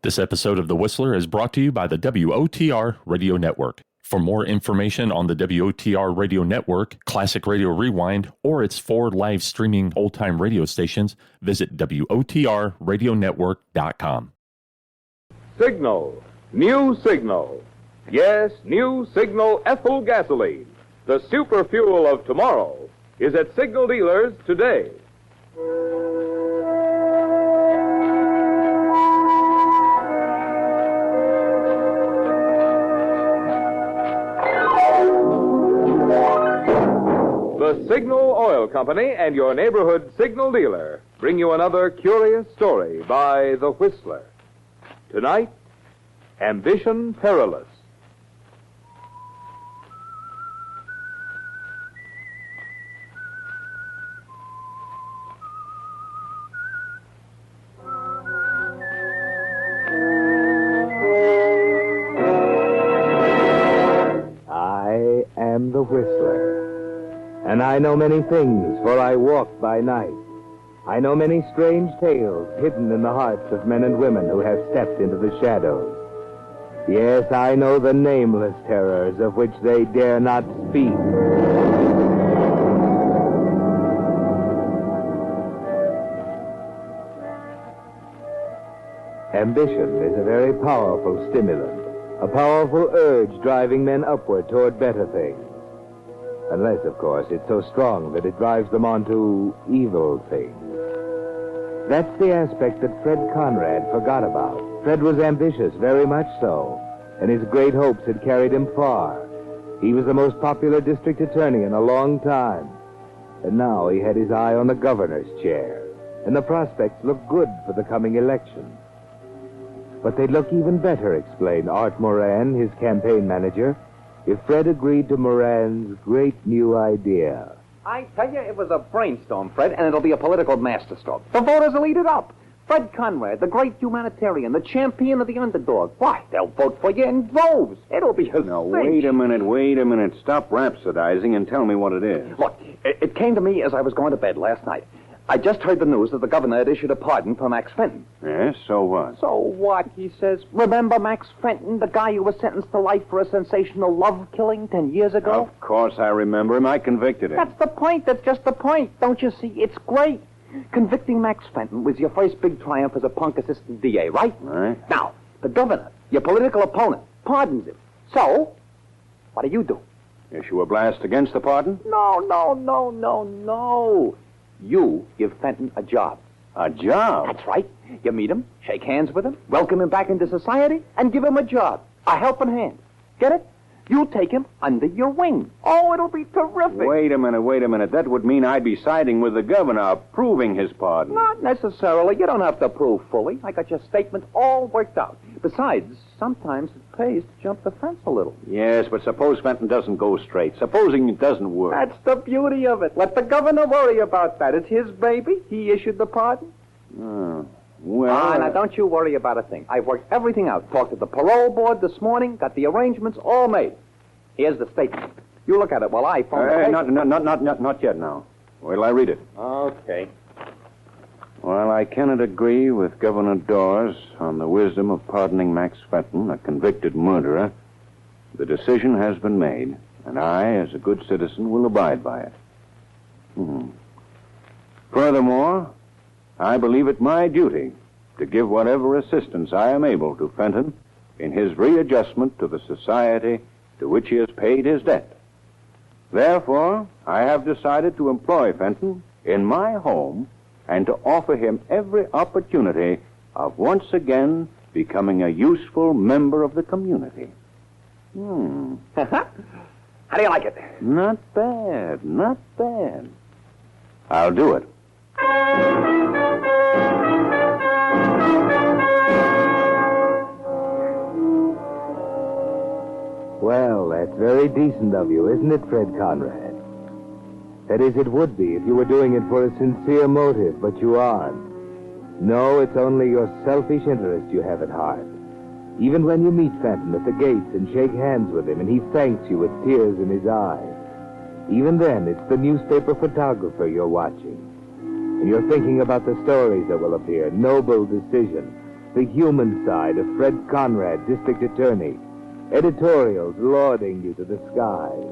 This episode of The Whistler is brought to you by the WOTR Radio Network. For more information on the WOTR Radio Network, Classic Radio Rewind, or its 4 live streaming old-time radio stations, visit WOTRradionetwork.com. Signal. New Signal. Yes, new Signal ethyl gasoline. The super fuel of tomorrow is at Signal dealers today. The Signal Oil Company and your neighborhood Signal dealer bring you another curious story by The Whistler. Tonight, Ambition Perilous. I am the Whistler. And I know many things, for I walk by night. I know many strange tales hidden in the hearts of men and women who have stepped into the shadows. Yes, I know the nameless terrors of which they dare not speak. Ambition is a very powerful stimulant, a powerful urge driving men upward toward better things. Unless, of course, it's so strong that it drives them on to evil things. That's the aspect that Fred Conrad forgot about. Fred was ambitious, very much so, and his great hopes had carried him far. He was the most popular district attorney in a long time. And now he had his eye on the governor's chair, and the prospects looked good for the coming election. But they'd look even better, explained Art Moran, his campaign manager, if Fred agreed to Moran's great new idea. I tell you, it was a brainstorm, Fred, and it'll be a political masterstroke. The voters will eat it up. Fred Conrad, the great humanitarian, the champion of the underdog. Why, they'll vote for you in droves. It'll be a Now, cinch. wait a minute. Stop rhapsodizing and tell me what it is. Look, it came to me as I was going to bed last night. I just heard the news that the governor had issued a pardon for Max Fenton. Yes, so what? So what, he says. Remember Max Fenton, the guy who was sentenced to life for a sensational love killing 10 years ago? Of course I remember him. I convicted him. That's the point. That's just the point. Don't you see? It's great. Convicting Max Fenton was your first big triumph as a punk assistant DA, right? Right. Now, the governor, your political opponent, pardons him. So, what do? Issue a blast against the pardon? No. You give Fenton a job. A job? That's right. You meet him, shake hands with him, welcome him back into society, and give him a job. A helping hand. Get it? You'll take him under your wing. Oh, it'll be terrific. Wait a minute. That would mean I'd be siding with the governor, approving his pardon. Not necessarily. You don't have to prove fully. I got your statement all worked out. Besides, sometimes it pays to jump the fence a little. Yes, but suppose Fenton doesn't go straight. Supposing it doesn't work. That's the beauty of it. Let the governor worry about that. It's his baby. He issued the pardon. Oh, well... Now, don't you worry about a thing. I've worked everything out. Talked to the parole board this morning. Got the arrangements all made. Here's the statement. You look at it while I phone the paper. Not yet now. Wait till I read it. Okay. While I cannot agree with Governor Dawes on the wisdom of pardoning Max Fenton, a convicted murderer, the decision has been made, and I, as a good citizen, will abide by it. Furthermore, I believe it my duty to give whatever assistance I am able to Fenton in his readjustment to the society to which he has paid his debt. Therefore, I have decided to employ Fenton in my home and to offer him every opportunity of once again becoming a useful member of the community. How do you like it? Not bad. I'll do it. Well, that's very decent of you, isn't it, Fred Conrad? That is, it would be if you were doing it for a sincere motive, but you aren't. No, it's only your selfish interest you have at heart. Even when you meet Fenton at the gates and shake hands with him and he thanks you with tears in his eyes, even then it's the newspaper photographer you're watching. And you're thinking about the stories that will appear. Noble decision. the human side of Fred Conrad, district attorney. Editorials lauding you to the skies.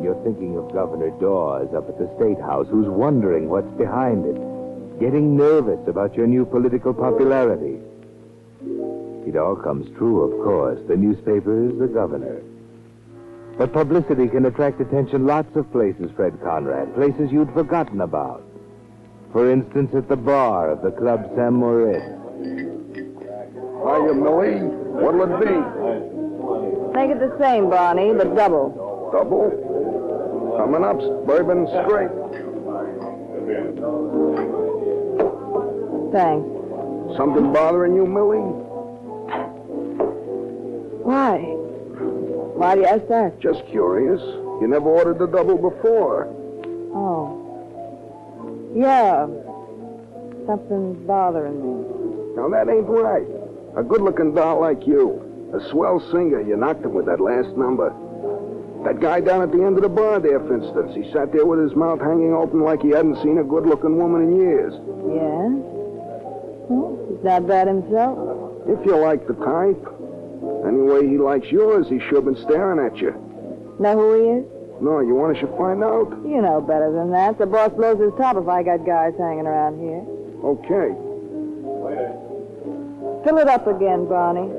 You're thinking of Governor Dawes up at the State House, who's wondering what's behind it, getting nervous about your new political popularity. It all comes true, of course. The newspapers, the governor. But publicity can attract attention lots of places, Fred Conrad, places you'd forgotten about. For instance, at the bar of the Club Saint Moritz. Hiya, Millie. What'll it be? Make it the same, Barney, but double. Double? Coming up, bourbon straight. Thanks. Something bothering you, Millie? Why? Why do you ask that? Just curious. You never ordered the double before. Oh. Yeah. Something's bothering me. Now, that ain't right. A good-looking doll like you. A swell singer. You knocked him with that last number. That guy down at the end of the bar there, for instance. He sat there with his mouth hanging open like he hadn't seen a good-looking woman in years. Yeah? Well, he's not bad himself. If you like the type. Anyway, he likes yours. He sure been staring at you. Know who he is? No, you want us to find out? You know better than that. The boss blows his top if I got guys hanging around here. Okay. Fill it up again, Barney.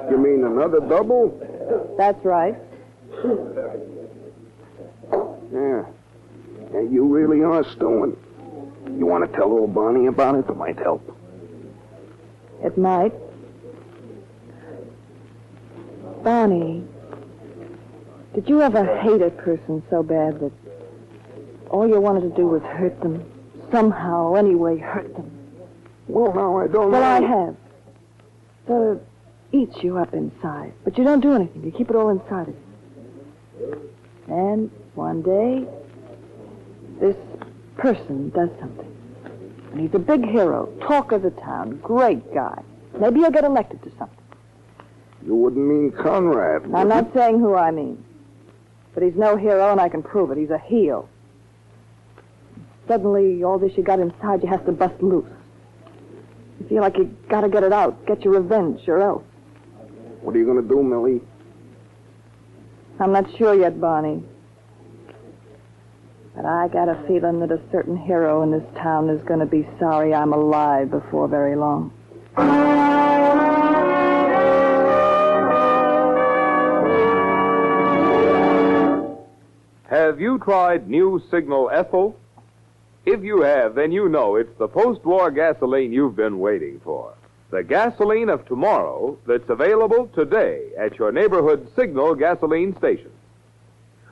You mean another double? That's right. Yeah. Yeah, you really are stewing. You want to tell old Barney about it? It might help. It might. Barney, did you ever hate a person so bad that all you wanted to do was hurt them? Somehow, anyway, hurt them? Well, now, I don't know. Well, I have. Sort of eats you up inside. But you don't do anything. You keep it all inside of you. And one day, this person does something. And he's a big hero, talk of the town, great guy. Maybe he'll get elected to something. You wouldn't mean Conrad. I'm not saying who I mean. But he's no hero, and I can prove it. He's a heel. Suddenly, all this you got inside you has to bust loose. You feel like you gotta get it out, get your revenge, or else. What are you going to do, Millie? I'm not sure yet, Barney. But I got a feeling that a certain hero in this town is going to be sorry I'm alive before very long. Have you tried new Signal Ethyl? If you have, then you know it's the post-war gasoline you've been waiting for. The gasoline of tomorrow that's available today at your neighborhood Signal gasoline station.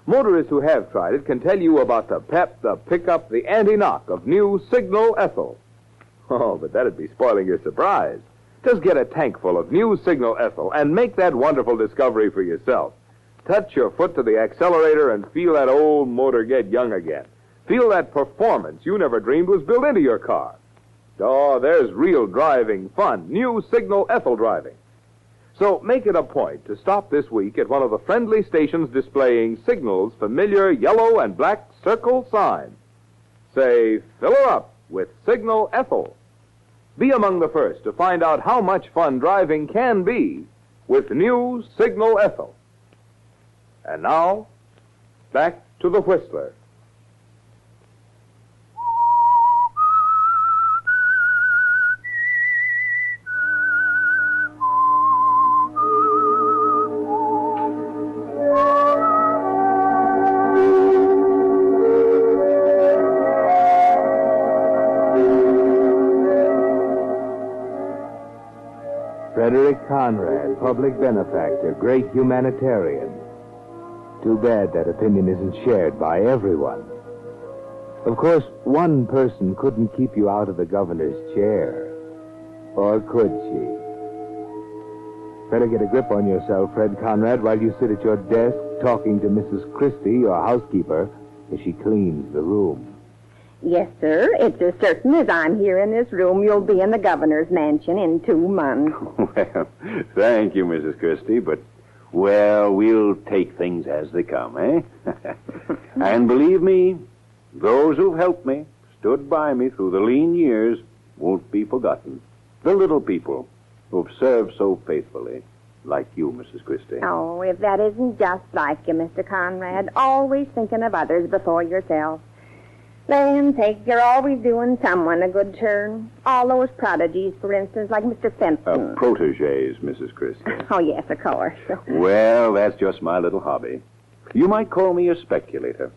Motorists who have tried it can tell you about the pep, the pickup, the anti-knock of new Signal Ethyl. Oh, but that'd be spoiling your surprise. Just get a tank full of new Signal Ethyl and make that wonderful discovery for yourself. Touch your foot to the accelerator and feel that old motor get young again. Feel that performance you never dreamed was built into your car. Oh, there's real driving fun, new Signal Ethyl driving. So make it a point to stop this week at one of the friendly stations displaying Signal's familiar yellow and black circle sign. Say, fill her up with Signal Ethyl. Be among the first to find out how much fun driving can be with new Signal Ethyl. And now, back to the Whistler. Frederick Conrad, public benefactor, great humanitarian. Too bad that opinion isn't shared by everyone. Of course, one person couldn't keep you out of the governor's chair. Or could she? Better get a grip on yourself, Fred Conrad, while you sit at your desk talking to Mrs. Christie, your housekeeper, as she cleans the room. Yes, sir. It's as certain as I'm here in this room, you'll be in the governor's mansion in 2 months. Well, thank you, Mrs. Christie, but, well, we'll take things as they come, eh? And believe me, those who've helped me, stood by me through the lean years, won't be forgotten. The little people who've served so faithfully, like you, Mrs. Christie. Oh, if that isn't just like you, Mr. Conrad, always thinking of others before yourself. Land's sake, you're always doing someone a good turn. All those prodigies, for instance, like Mr. Fenton. Protégés, Mrs. Christie. Oh, yes, of course. Well, that's just my little hobby. You might call me a speculator.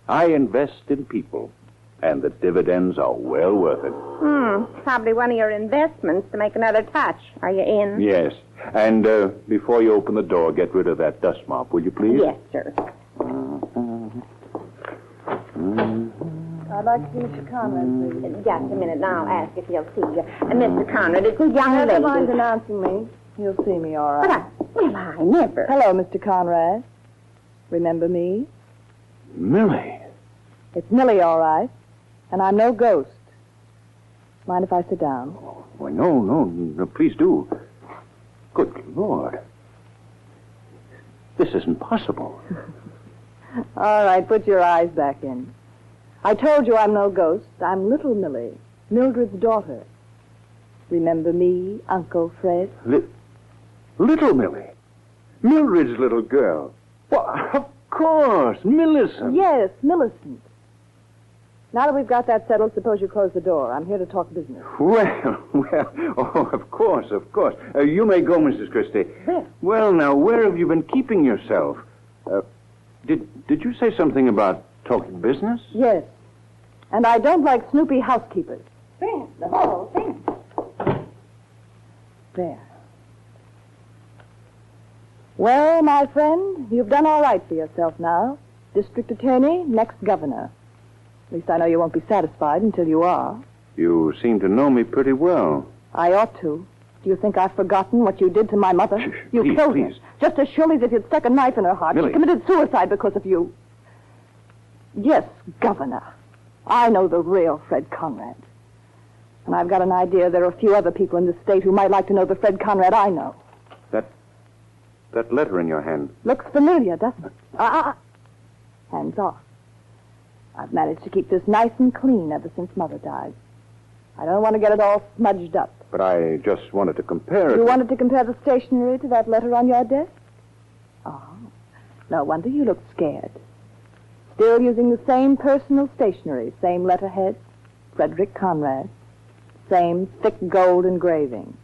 I invest in people, and the dividends are well worth it. Probably one of your investments to make another touch. Are you in? Yes. And before you open the door, get rid of that dust mop, will you please? Yes, sir. I'd like to see Mr. Conrad, please. Just a minute, now I'll ask if he'll see you. Mr. Conrad, it's a young Never lady. mind announcing me. He'll see me all right. Well, I never. Hello, Mr. Conrad. Remember me? Millie. It's Millie, all right. And I'm no ghost. Mind if I sit down? Why, no, please do. Good Lord. This isn't possible. All right, put your eyes back in. I told you I'm no ghost. I'm little Millie, Mildred's daughter. Remember me, Uncle Fred? Little Millie? Mildred's little girl? Well, of course, Millicent. Yes, Millicent. Now that we've got that settled, suppose you close the door. I'm here to talk business. Well, oh, of course. You may go, Mrs. Christie. There. Well, now, where have you been keeping yourself? Did you say something about talking business? Yes. And I don't like snoopy housekeepers. Fred, the whole thing. There. Well, my friend, you've done all right for yourself now. District attorney, next governor. At least I know you won't be satisfied until you are. You seem to know me pretty well. I ought to. Do you think I've forgotten what you did to my mother? You please, killed please. her. Just as surely as if you'd stuck a knife in her heart. Millie. She committed suicide because of you. Yes, Governor. I know the real Fred Conrad. And I've got an idea there are a few other people in this state who might like to know the Fred Conrad I know. That letter in your hand. Looks familiar, doesn't it? Hands off. I've managed to keep this nice and clean ever since Mother died. I don't want to get it all smudged up. But I just wanted to compare it. You wanted to compare the stationery to that letter on your desk? Oh, no wonder you looked scared. Still using the same personal stationery, same letterhead, Frederick Conrad, same thick gold engraving.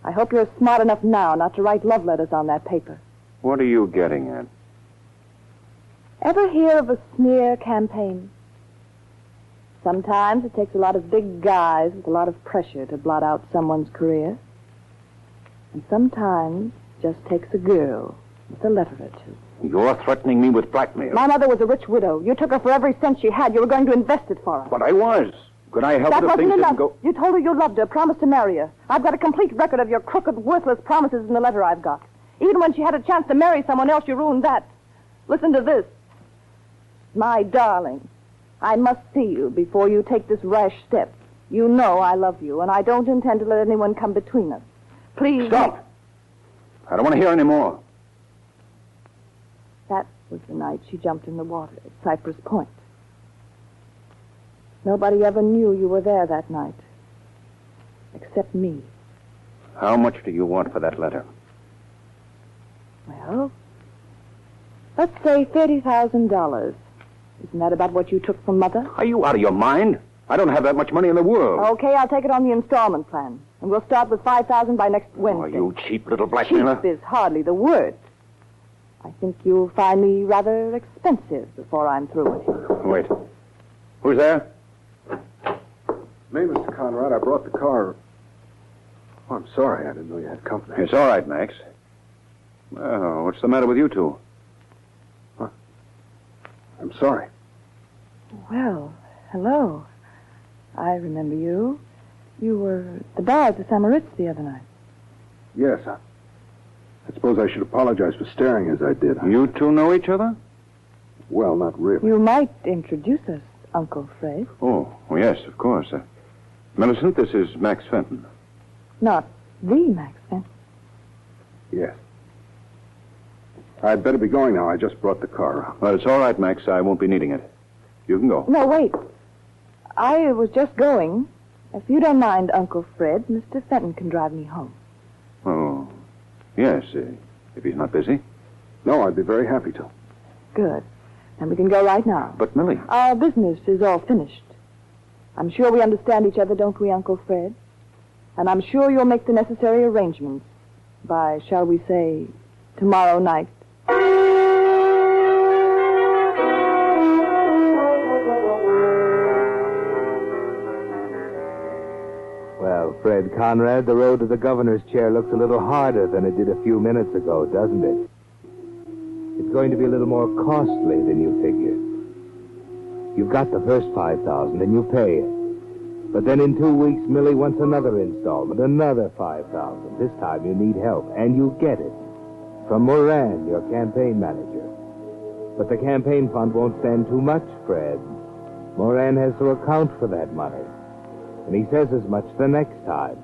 I hope you're smart enough now not to write love letters on that paper. What are you getting at? Ever hear of a smear campaign? Sometimes it takes a lot of big guys with a lot of pressure to blot out someone's career. And sometimes it just takes a girl with a letter or two. You're threatening me with blackmail. My mother was a rich widow. You took her for every cent she had. You were going to invest it for her. But I was. Could I help That it if wasn't things enough. didn't go... You told her you loved her, promised to marry her. I've got a complete record of your crooked, worthless promises in the letter I've got. Even when she had a chance to marry someone else, you ruined that. Listen to this. My darling, I must see you before you take this rash step. You know I love you, and I don't intend to let anyone come between us. Please... Stop! I don't want to hear any more. That was the night she jumped in the water at Cypress Point. Nobody ever knew you were there that night. Except me. How much do you want for that letter? Well, let's say $30,000. Isn't that about what you took from Mother? Are you out of your mind? I don't have that much money in the world. Okay, I'll take it on the installment plan. And we'll start with $5,000 by next Wednesday. Oh, you cheap little blackmailer. Cheap is hardly the word. I think you'll find me rather expensive before I'm through with you. Wait. Who's there? Me, Mr. Conrad. I brought the car. Oh, I'm sorry. I didn't know you had company. It's all right, Max. Well, what's the matter with you two? I'm sorry. Well, hello. I remember you. You were at the bar at the Samaritz the other night. Yes, I suppose I should apologize for staring as I did. You two know each other? Well, not really. You might introduce us, Uncle Fred. Oh, yes, of course. Millicent, this is Max Fenton. Not the Max Fenton. Yes. I'd better be going now. I just brought the car around. Well, it's all right, Max. I won't be needing it. You can go. No, wait. I was just going, If you don't mind, Uncle Fred, Mr. Fenton can drive me home. Oh, yes, if he's not busy. No, I'd be very happy to. Good. And we can go right now. But, Millie... Our business is all finished. I'm sure we understand each other, don't we, Uncle Fred? And I'm sure you'll make the necessary arrangements by, shall we say, tomorrow night. Well, Fred Conrad, the road to the governor's chair looks a little harder than it did a few minutes ago, doesn't it? It's going to be a little more costly than you figured. You've got the first $5,000 and you pay it. But then in 2 weeks, Millie wants another installment, another $5,000. This time you need help, and you get it. From Moran, your campaign manager. But the campaign fund won't stand too much, Fred. Moran has to account for that money. And he says as much the next time,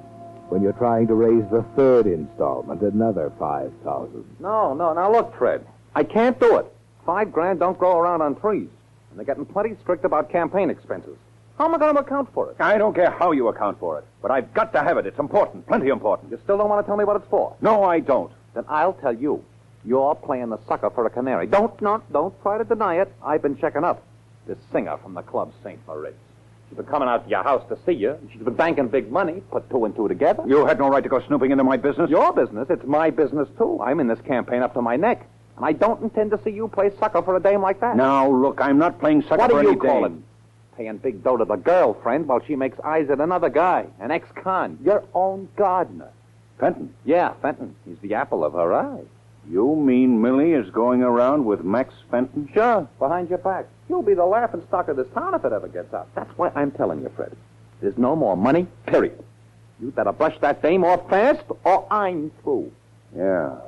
when you're trying to raise the third installment, another $5,000. No, now look, Fred. I can't do it. $5,000 don't grow around on trees. And they're getting plenty strict about campaign expenses. How am I going to account for it? I don't care how you account for it, but I've got to have it. It's important, plenty important. You still don't want to tell me what it's for? No, I don't. Then I'll tell you. You're playing the sucker for a canary. Don't try to deny it. I've been checking up. This singer from the club St. Moritz. She's been coming out to your house to see you. She's been banking big money. Put two and two together. You had no right to go snooping into my business. Your business? It's my business, too. I'm in this campaign up to my neck. And I don't intend to see you play sucker for a dame like that. Now, look, I'm not playing sucker what for any do you call dame. it? Paying big dough to the girlfriend while she makes eyes at another guy, an ex-con, your own gardener. Fenton? Yeah, Fenton. He's the apple of her eye. You mean Millie is going around with Max Fenton? Sure, behind your back. You'll be the laughing stock of this town if it ever gets out. That's why I'm telling you, Fred. There's no more money, period. You better brush that dame off fast, or I'm through. Yeah.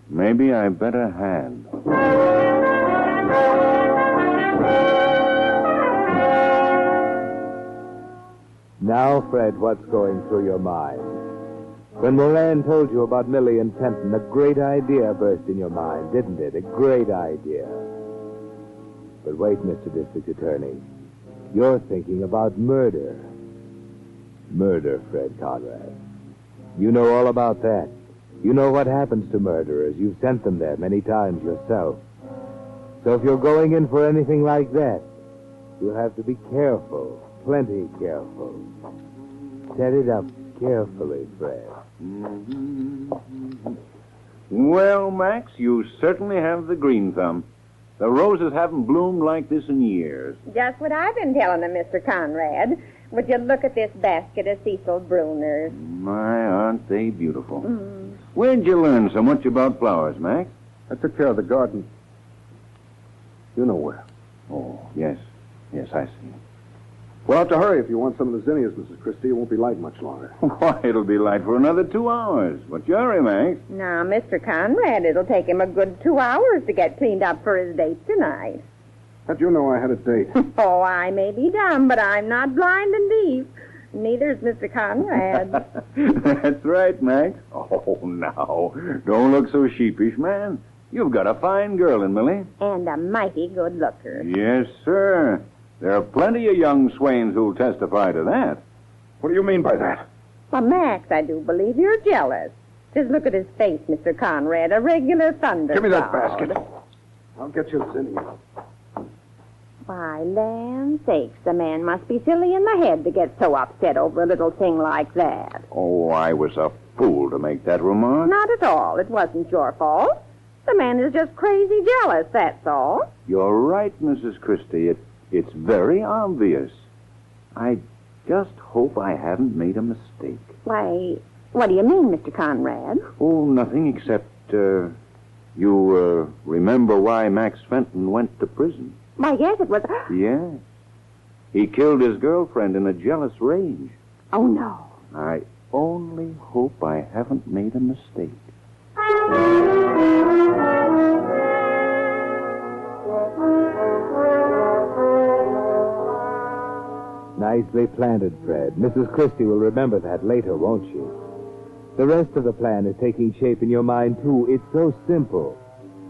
Maybe I better hand. Now, Fred, what's going through your mind? When Moran told you about Millie and Fenton, a great idea burst in your mind, didn't it? A great idea. But wait, Mr. District Attorney. You're thinking about murder. Murder, Fred Conrad. You know all about that. You know what happens to murderers. You've sent them there many times yourself. So if you're going in for anything like that, you'll have to be careful, plenty careful. Set it up carefully, Fred. Well, Max, you certainly have the green thumb. The roses haven't bloomed like this in years. Just what I've been telling them, Mr. Conrad. Would you look at this basket of Cecil Bruners? My, aren't they beautiful? Where'd you learn so much about flowers, Max? I took care of the garden. You know where. Oh, yes. Yes, I see. We'll have to hurry if you want some of the zinnias, Mrs. Christie. It won't be light much longer. Why, it'll be light for another 2 hours. What's your hurry, Max? Now, Mr. Conrad, it'll take him a good 2 hours to get cleaned up for his date tonight. How'd you know I had a date? Oh, I may be dumb, but I'm not blind and deaf. Neither's Mr. Conrad. That's right, Max. Oh, now, don't look so sheepish, man. You've got a fine girl in Millie. And a mighty good looker. Yes, sir. There are plenty of young swains who'll testify to that. What do you mean by that? Well, Max, I do believe you're jealous. Just look at his face, Mr. Conrad. A regular thunder Give me that cloud. basket. I'll get you a zinnia. Why, land sakes, the man must be silly in the head to get so upset over a little thing like that. Oh, I was a fool to make that remark. Not at all. It wasn't your fault. The man is just crazy jealous, that's all. You're right, Mrs. Christie. It's very obvious. I just hope I haven't made a mistake. Why, what do you mean, Mr. Conrad? Oh, nothing except, you remember why Max Fenton went to prison? Why, yes, it was... Yeah. He killed his girlfriend in a jealous rage. Oh, no. I only hope I haven't made a mistake. Nicely planted, Fred. Mrs. Christie will remember that later, won't she? The rest of the plan is taking shape in your mind, too. It's so simple.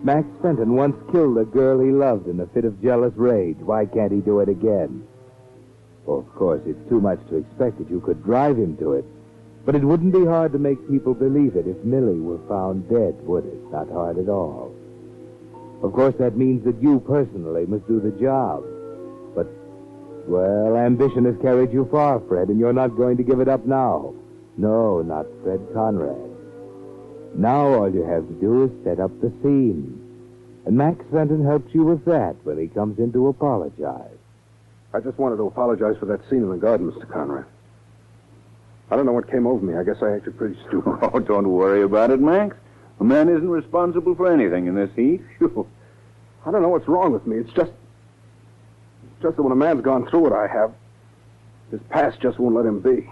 Max Fenton once killed a girl he loved in a fit of jealous rage. Why can't he do it again? Well, of course, it's too much to expect that you could drive him to it. But it wouldn't be hard to make people believe it if Millie were found dead, would it? Not hard at all. Of course, that means that you personally must do the job. But, well, ambition has carried you far, Fred, and you're not going to give it up now. No, not Fred Conrad. Now all you have to do is set up the scene. And Max Fenton helps you with that when he comes in to apologize. I just wanted to apologize for that scene in the garden, Mr. Conrad. I don't know what came over me. I guess I acted pretty stupid. Oh, don't worry about it, Max. A man isn't responsible for anything in this heat. Phew. I don't know what's wrong with me. It's just that when a man's gone through what I have, his past just won't let him be.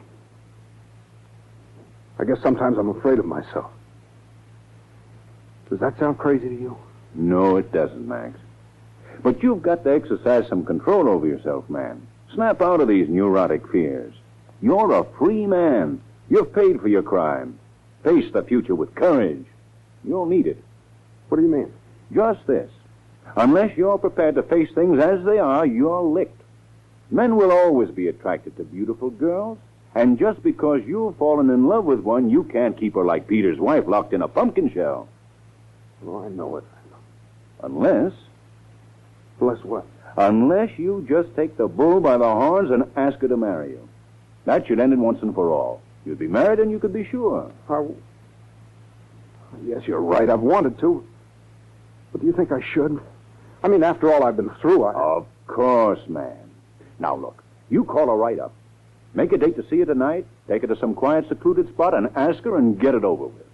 I guess sometimes I'm afraid of myself. Does that sound crazy to you? No, it doesn't, Max. But you've got to exercise some control over yourself, man. Snap out of these neurotic fears. You're a free man. You've paid for your crime. Face the future with courage. You'll need it. What do you mean? Just this. Unless you're prepared to face things as they are, you're licked. Men will always be attracted to beautiful girls. And just because you've fallen in love with one, you can't keep her like Peter's wife locked in a pumpkin shell. Oh, I know it. Unless... Unless what? Unless you just take the bull by the horns and ask her to marry you. That should end it once and for all. You'd be married and you could be sure. Yes, you're right. I've wanted to. But do you think I should? I mean, after all I've been through, Of course, man. Now, look. You call her right up. Make a date to see her tonight, take her to some quiet, secluded spot, and ask her and get it over with.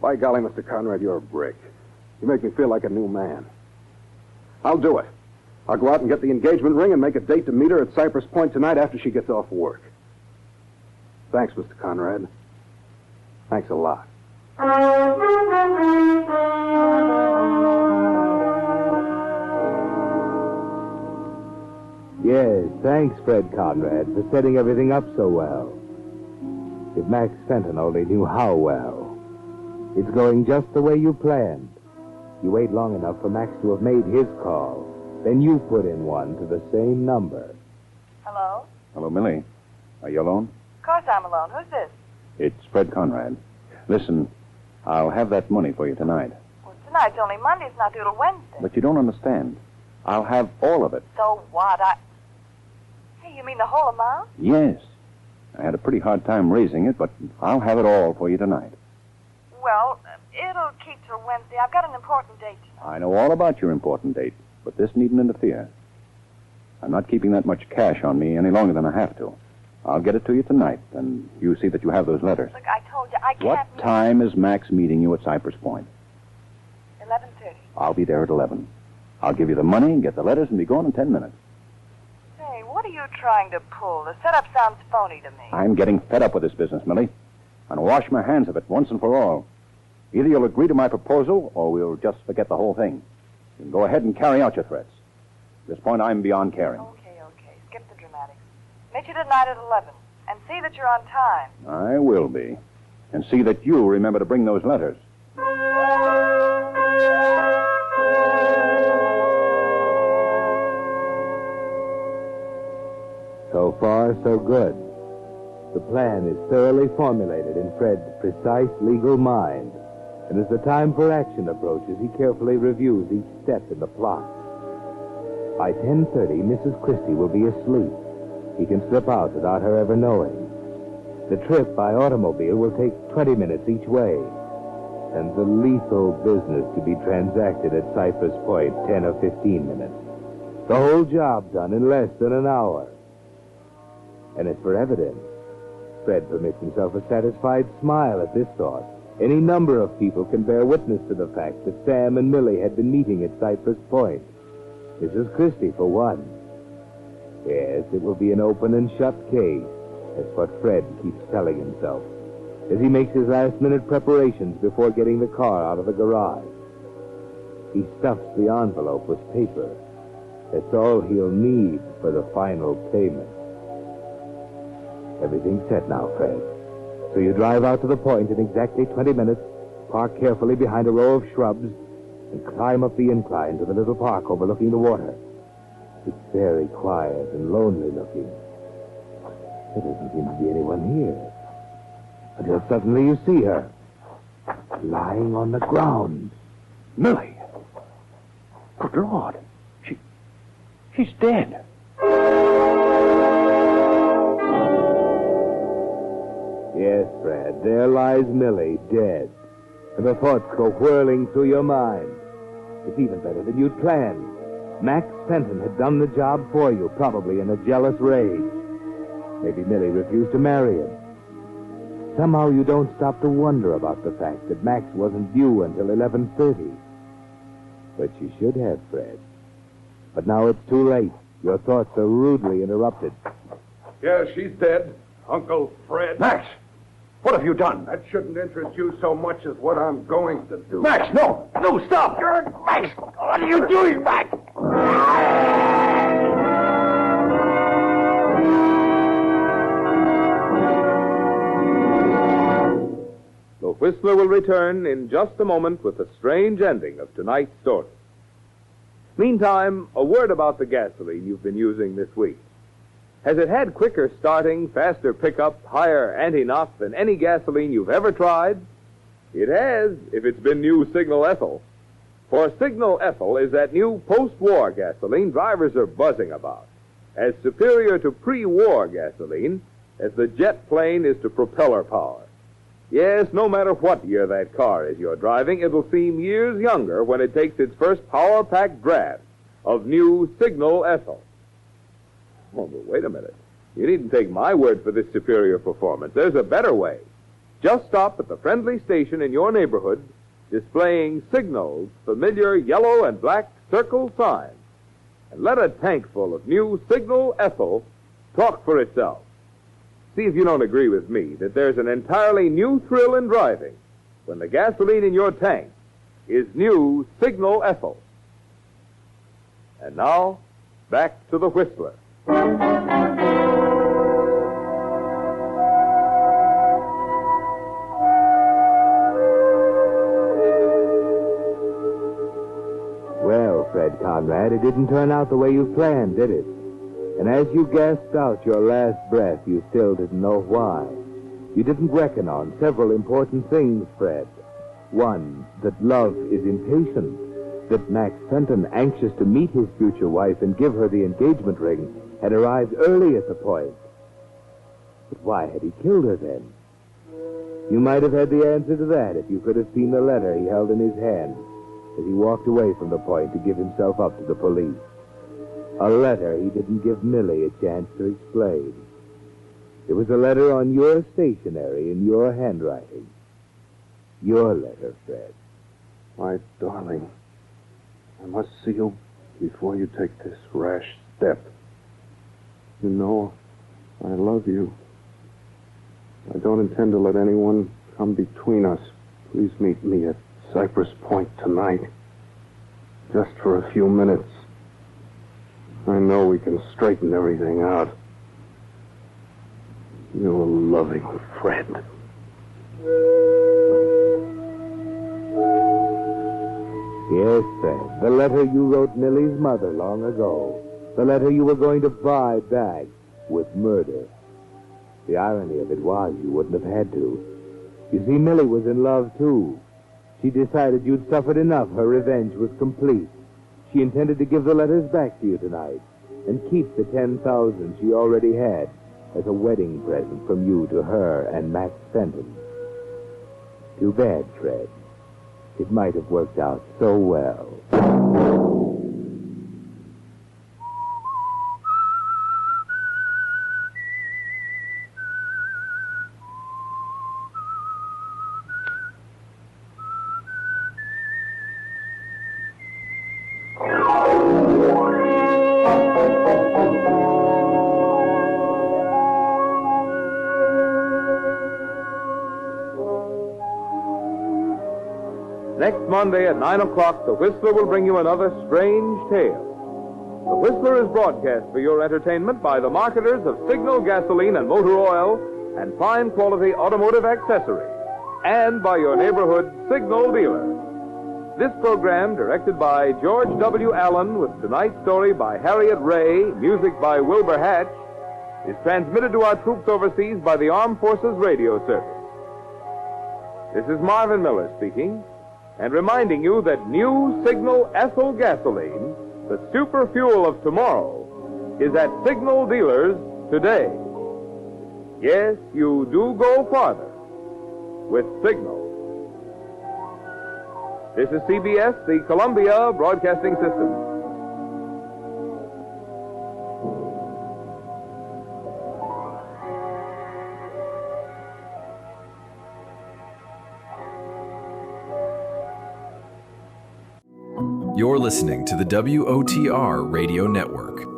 By golly, Mr. Conrad, you're a brick. You make me feel like a new man. I'll do it. I'll go out and get the engagement ring and make a date to meet her at Cypress Point tonight after she gets off work. Thanks, Mr. Conrad. Thanks a lot. Yes, thanks, Fred Conrad, for setting everything up so well. If Max Fenton only knew how well. It's going just the way you planned. You wait long enough for Max to have made his call. Then you put in one to the same number. Hello? Hello, Millie. Are you alone? Of course I'm alone. Who's this? It's Fred Conrad. Listen, I'll have that money for you tonight. Well, tonight's only Monday. It's not due till Wednesday. But you don't understand. I'll have all of it. So what? Hey, you mean the whole amount? Yes. I had a pretty hard time raising it, but I'll have it all for you tonight. Well, it'll keep till Wednesday. I've got an important date tonight. I know all about your important date, but this needn't interfere. I'm not keeping that much cash on me any longer than I have to. I'll get it to you tonight, and you see that you have those letters. Look, I told you, I can't... What time is Max meeting you at Cypress Point? 11:30. I'll be there at 11. I'll give you the money, get the letters, and be gone in 10 minutes. Say, what are you trying to pull? The setup sounds phony to me. I'm getting fed up with this business, Millie. And wash my hands of it once and for all. Either you'll agree to my proposal, or we'll just forget the whole thing. You can go ahead and carry out your threats. At this point, I'm beyond caring. Okay. Skip the dramatics. Meet you tonight at 11. And see that you're on time. I will be. And see that you remember to bring those letters. So far, so good. The plan is thoroughly formulated in Fred's precise legal mind. And as the time for action approaches, he carefully reviews each step in the plot. By 10:30, Mrs. Christie will be asleep. He can slip out without her ever knowing. The trip by automobile will take 20 minutes each way. And the lethal business to be transacted at Cypress Point, 10 or 15 minutes. The whole job done in less than an hour. And as for evidence, Fred permits himself a satisfied smile at this thought. Any number of people can bear witness to the fact that Sam and Millie had been meeting at Cypress Point. Mrs. Christie, for one. Yes, it will be an open and shut case. That's what Fred keeps telling himself as he makes his last-minute preparations before getting the car out of the garage. He stuffs the envelope with paper. That's all he'll need for the final payment. Everything's set now, Fred. So you drive out to the point in exactly 20 minutes, park carefully behind a row of shrubs, and climb up the incline to the little park overlooking the water. It's very quiet and lonely looking. There doesn't seem to be anyone here. Until suddenly you see her. Lying on the ground. Millie! Good Lord. She's dead. Yes, Fred, there lies Millie, dead. And the thoughts go whirling through your mind. It's even better than you'd planned. Max Fenton had done the job for you, probably in a jealous rage. Maybe Millie refused to marry him. Somehow you don't stop to wonder about the fact that Max wasn't due until 11:30. But you should have, Fred. But now it's too late. Your thoughts are rudely interrupted. Yeah, she's dead. Uncle Fred. Max! What have you done? That shouldn't interest you so much as what I'm going to do. Max, no! No, stop! Max! What are you doing, Max? The Whistler will return in just a moment with the strange ending of tonight's story. Meantime, a word about the gasoline you've been using this week. Has it had quicker starting, faster pickup, higher anti-knock than any gasoline you've ever tried? It has, if it's been new Signal Ethyl. For Signal Ethyl is that new post-war gasoline drivers are buzzing about, as superior to pre-war gasoline as the jet plane is to propeller power. Yes, no matter what year that car is you're driving, it'll seem years younger when it takes its first power-packed draft of new Signal Ethyl. Oh, but wait a minute. You needn't take my word for this superior performance. There's a better way. Just stop at the friendly station in your neighborhood displaying Signal's familiar yellow and black circle sign, and let a tank full of new Signal Ethyl talk for itself. See if you don't agree with me that there's an entirely new thrill in driving when the gasoline in your tank is new Signal Ethyl. And now, back to the Whistler. Well, Fred Conrad, it didn't turn out the way you planned, did it? And as you gasped out your last breath, you still didn't know why. You didn't reckon on several important things, Fred. One, that love is impatient. That Max Fenton, anxious to meet his future wife and give her the engagement ring, had arrived early at the point. But why had he killed her then? You might have had the answer to that if you could have seen the letter he held in his hand as he walked away from the point to give himself up to the police. A letter he didn't give Millie a chance to explain. It was a letter on your stationery in your handwriting. Your letter, Fred. My darling, I must see you before you take this rash step. You know, I love you. I don't intend to let anyone come between us. Please meet me at Cypress Point tonight. Just for a few minutes. I know we can straighten everything out. Your loving friend. Yes, Fred, the letter you wrote Millie's mother long ago. The letter you were going to buy back with murder. The irony of it was you wouldn't have had to. You see, Millie was in love, too. She decided you'd suffered enough. Her revenge was complete. She intended to give the letters back to you tonight and keep the $10,000 she already had as a wedding present from you to her and Max Fenton. Too bad, Fred. It might have worked out so well. Next Monday at 9 o'clock, the Whistler will bring you another strange tale. The Whistler is broadcast for your entertainment by the marketers of Signal gasoline and motor oil and fine quality automotive accessories, and by your neighborhood Signal dealer. This program, directed by George W. Allen, with tonight's story by Harriet Ray, music by Wilbur Hatch, is transmitted to our troops overseas by the Armed Forces Radio Service. This is Marvin Miller speaking, and reminding you that new Signal Ethyl Gasoline, the super fuel of tomorrow, is at Signal dealers today. Yes, you do go farther with Signal. This is CBS, the Columbia Broadcasting System. You're listening to the WOTR Radio Network.